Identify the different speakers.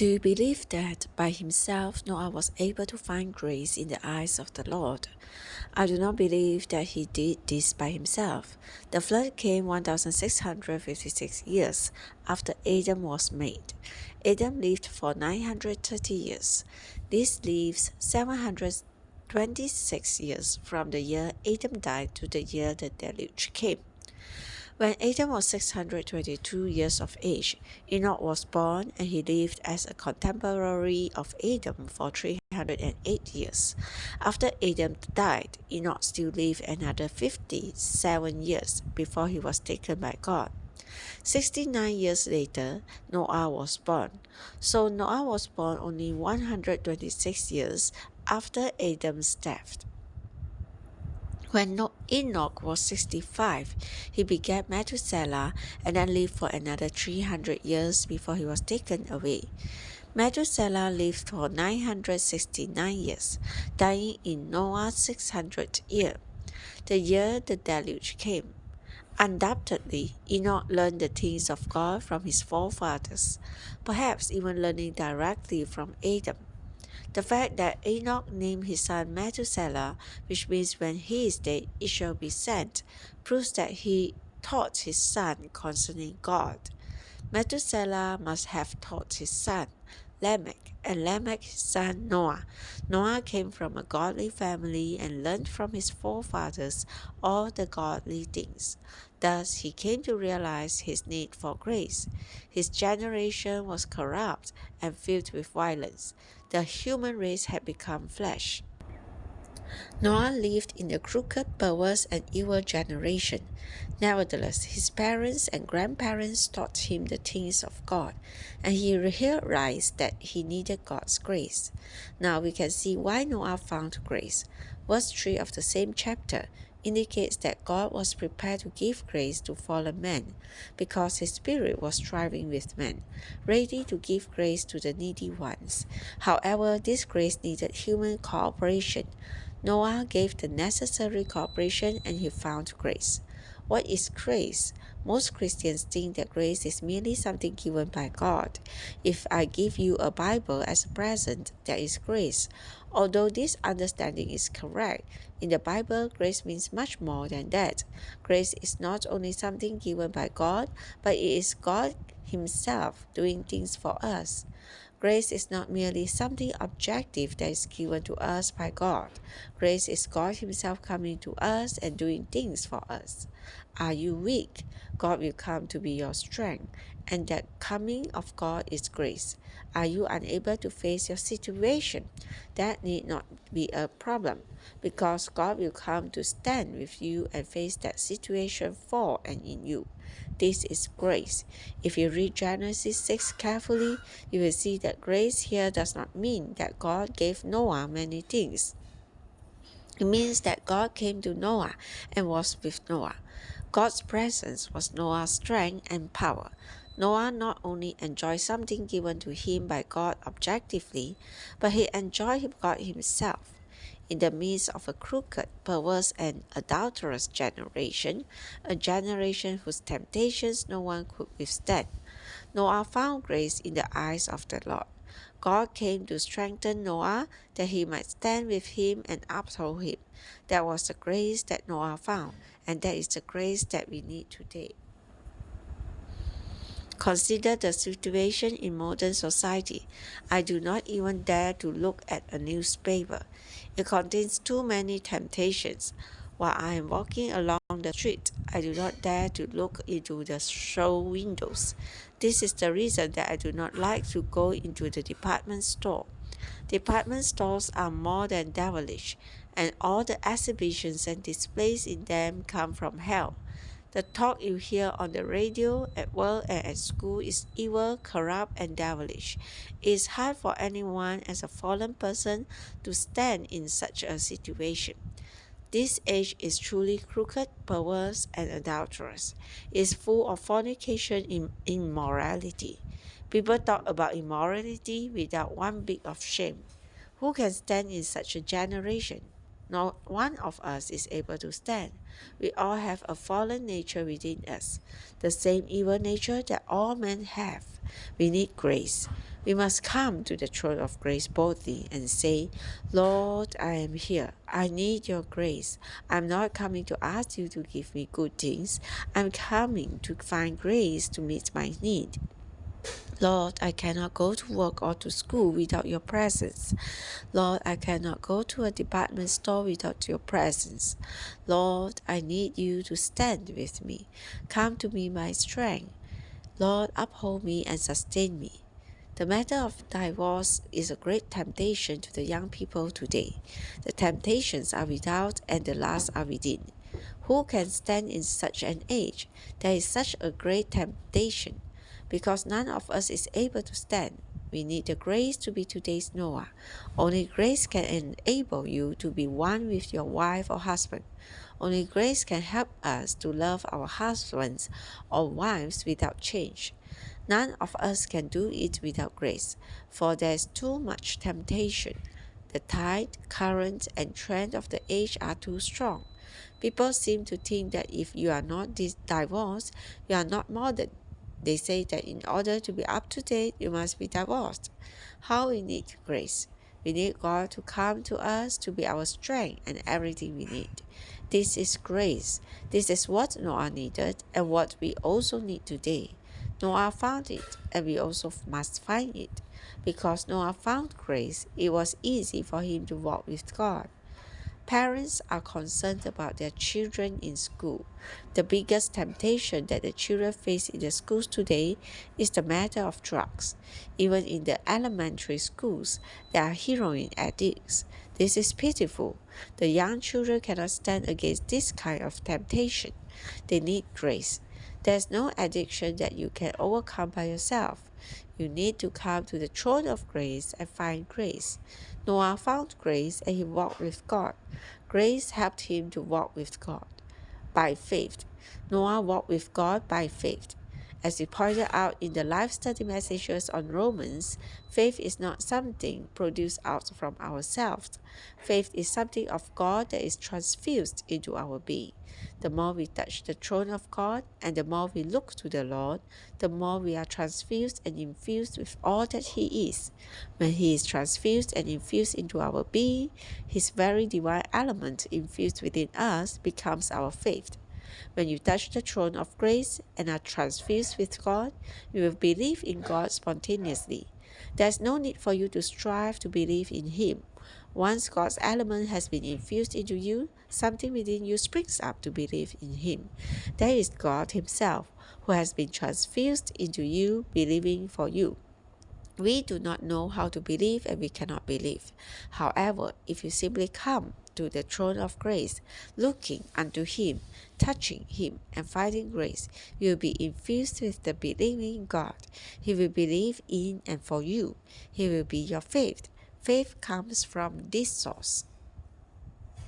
Speaker 1: Do you believe that by himself Noah was able to find grace in the eyes of the Lord? I do not believe that he did this by himself. The flood came 1656 years after Adam was made. Adam lived for 930 years. This leaves 726 years from the year Adam died to the year the deluge came. When Adam was 622 years of age, Enoch was born and he lived as a contemporary of Adam for 308 years. After Adam died, Enoch still lived another 57 years before he was taken by God. 69 years later, Noah was born. So Noah was born only 126 years after Adam's death. When Enoch was 65, he begat Methuselah and then lived for another 300 years before he was taken away. Methuselah lived for 969 years, dying in Noah's 600th year, the year the deluge came. Undoubtedly, Enoch learned the things of God from his forefathers, perhaps even learning directly from Adam. The fact that Enoch named his son Methuselah, which means when he is dead, it shall be sent, proves that he taught his son concerning God. Methuselah must have taught his son Lamech, and Lamech his son Noah. Noah came from a godly family and learned from his forefathers all the godly things. Thus he came to realize his need for grace. His generation was corrupt and filled with violence. The human race had become flesh. Noah lived in a crooked, perverse, and evil generation. Nevertheless, his parents and grandparents taught him the things of God, and he realized that he needed God's grace. Now we can see why Noah found grace. Verse 3 of the same chapter indicates that God was prepared to give grace to fallen men, because his spirit was striving with men, ready to give grace to the needy ones. However, this grace needed human cooperation. Noah gave the necessary cooperation and he found grace. What is grace? Most Christians think that grace is merely something given by God. If I give you a Bible as a present, that is grace. Although this understanding is correct, in the Bible, grace means much more than that. Grace is not only something given by God, but it is God Himself doing things for us. Grace is not merely something objective that is given to us by God. Grace is God Himself coming to us and doing things for us. Are you weak? God will come to be your strength, and that coming of God is grace. Are you unable to face your situation? That need not be a problem, because God will come to stand with you and face that situation for and in you. This is grace. If you read Genesis 6 carefully, you will see that grace here does not mean that God gave Noah many things. It means that God came to Noah and was with Noah. God's presence was Noah's strength and power. Noah not only enjoyed something given to him by God objectively, but he enjoyed God himself. In the midst of a crooked, perverse, and adulterous generation, a generation whose temptations no one could withstand, Noah found grace in the eyes of the Lord. God came to strengthen Noah that he might stand with him and uphold him. That was the grace that Noah found, and that is the grace that we need today. Consider the situation in modern society. I do not even dare to look at a newspaper. It contains too many temptations. While I am walking along the street, I do not dare to look into the show windows. This is the reason that I do not like to go into the department store. Department stores are more than devilish, and all the exhibitions and displays in them come from hell. The talk you hear on the radio, at work, and at school is evil, corrupt, and devilish. It is hard for anyone as a fallen person to stand in such a situation. This age is truly crooked, perverse, and adulterous. It is full of fornication and immorality. People talk about immorality without one bit of shame. Who can stand in such a generation? Not one of us is able to stand. We all have a fallen nature within us, the same evil nature that all men have. We need grace. We must come to the throne of grace boldly and say, Lord, I am here. I need your grace. I'm not coming to ask you to give me good things. I'm coming to find grace to meet my need. Lord, I cannot go to work or to school without your presence. Lord, I cannot go to a department store without your presence. Lord, I need you to stand with me. Come to me, my strength. Lord, uphold me and sustain me. The matter of divorce is a great temptation to the young people today. The temptations are without and the lusts are within. Who can stand in such an age? There is such a great temptation. Because none of us is able to stand, we need the grace to be today's Noah. Only grace can enable you to be one with your wife or husband. Only grace can help us to love our husbands or wives without change. None of us can do it without grace, for there is too much temptation. The tide, current, and trend of the age are too strong. People seem to think that if you are not divorced, you are not modern. They say that in order to be up to date, you must be divorced. How we need grace. We need God to come to us to be our strength and everything we need. This is grace. This is what Noah needed and what we also need today. Noah found it, and we also must find it. Because Noah found grace, it was easy for him to walk with God. Parents are concerned about their children in school. The biggest temptation that the children face in the schools today is the matter of drugs. Even in the elementary schools, there are heroin addicts. This is pitiful. The young children cannot stand against this kind of temptation. They need grace. There's no addiction that you can overcome by yourself. You need to come to the throne of grace and find grace. Noah found grace and he walked with God. Grace helped him to walk with God by faith. Noah walked with God by faith. As we pointed out in the life study messages on Romans, faith is not something produced out from ourselves. Faith is something of God that is transfused into our being. The more we touch the throne of God and the more we look to the Lord, the more we are transfused and infused with all that He is. When He is transfused and infused into our being, His very divine element infused within us becomes our faith. When you touch the throne of grace and are transfused with God, you will believe in God spontaneously. There is no need for you to strive to believe in Him. Once God's element has been infused into you, something within you springs up to believe in Him. That is God Himself, who has been transfused into you, believing for you. We do not know how to believe and we cannot believe. However, if you simply come to the throne of grace, looking unto Him, touching Him, and finding grace, you will be infused with the believing God. He will believe in and for you. He will be your faith. Faith comes from this source.